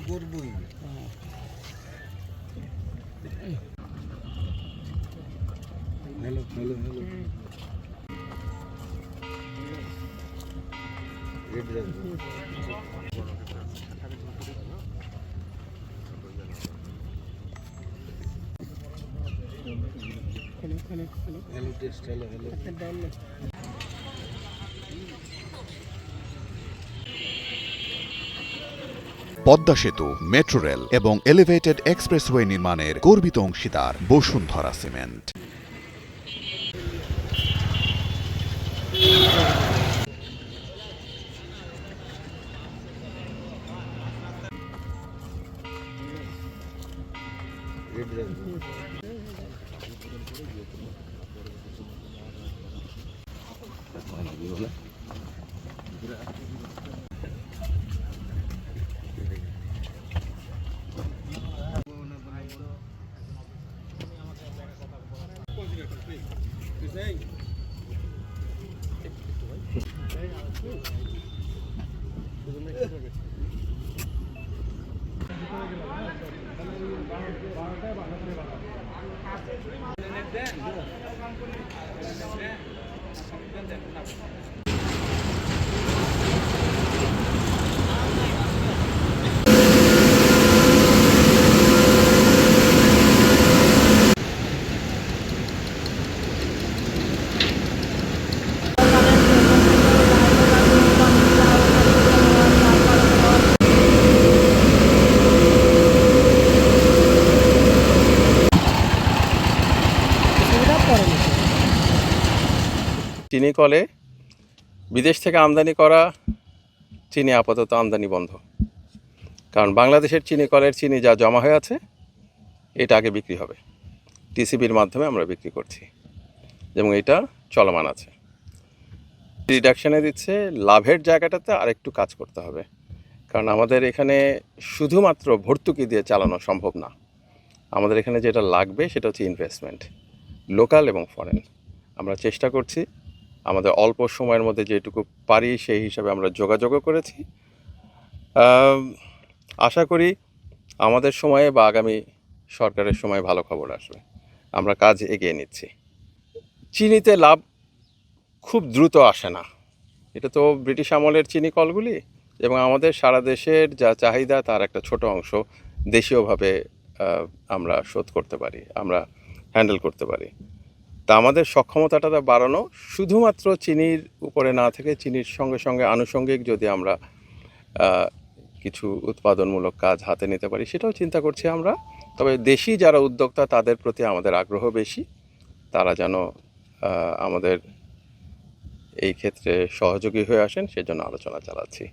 করবই। Hello hello hello red রাখবো। Hello test hello hello Padma সেতু, মেট্রো রেল এবং এলিভেটেড এক্সপ্রেসওয়ে নির্মাণের গর্বিত অংশীদার বসুন্ধরা সিমেন্ট। রেড রাখবো। চিনি কলে বিদেশ থেকে আমদানি করা চিনি আপাতত আমদানি বন্ধ, কারণ বাংলাদেশের চিনি কলের চিনি যা জমা হয়ে আছে এটা আগে বিক্রি হবে। টিসিবির মাধ্যমে আমরা বিক্রি করছি এবং এটা চলমান আছে। রিডাকশানে দিচ্ছে, লাভের জায়গাটাতে আরেকটু কাজ করতে হবে, কারণ আমাদের এখানে শুধুমাত্র ভর্তুকি দিয়ে চালানো সম্ভব না। আমাদের এখানে যেটা লাগবে সেটা হচ্ছে ইনভেস্টমেন্ট, লোকাল এবং ফরেন। আমরা চেষ্টা করছি আমাদের অল্প সময়ের মধ্যে যেটুকু পারি সেই হিসাবে আমরা যোগাযোগও করেছি। আশা করি আমাদের সময়ে বা আগামী সরকারের সময় ভালো খবর আসবে। আমরা কাজ এগিয়ে নিচ্ছি। চিনিতে লাভ খুব দ্রুত আসে না, এটা তো ব্রিটিশ আমলের চিনি কলগুলি, এবং আমাদের সারা দেশের যা চাহিদা তার একটা ছোট অংশ দেশীয়ভাবে আমরা শোধ করতে পারি, আমরা হ্যান্ডেল করতে পারি। তা আমাদের সক্ষমতাটা বাড়ানো, শুধুমাত্র চিনির উপরে না থেকে চিনির সঙ্গে সঙ্গে আনুষঙ্গিক যদি আমরা কিছু উৎপাদনমূলক কাজ হাতে নিতে পারি সেটাও চিন্তা করছি আমরা। তবে দেশি যারা উদ্যোক্তা তাদের প্রতি আমাদের আগ্রহ বেশি, তারা যেন আমাদের এই ক্ষেত্রে সহযোগী হয়ে আসেন সেজন্য আলোচনা চালাচ্ছি।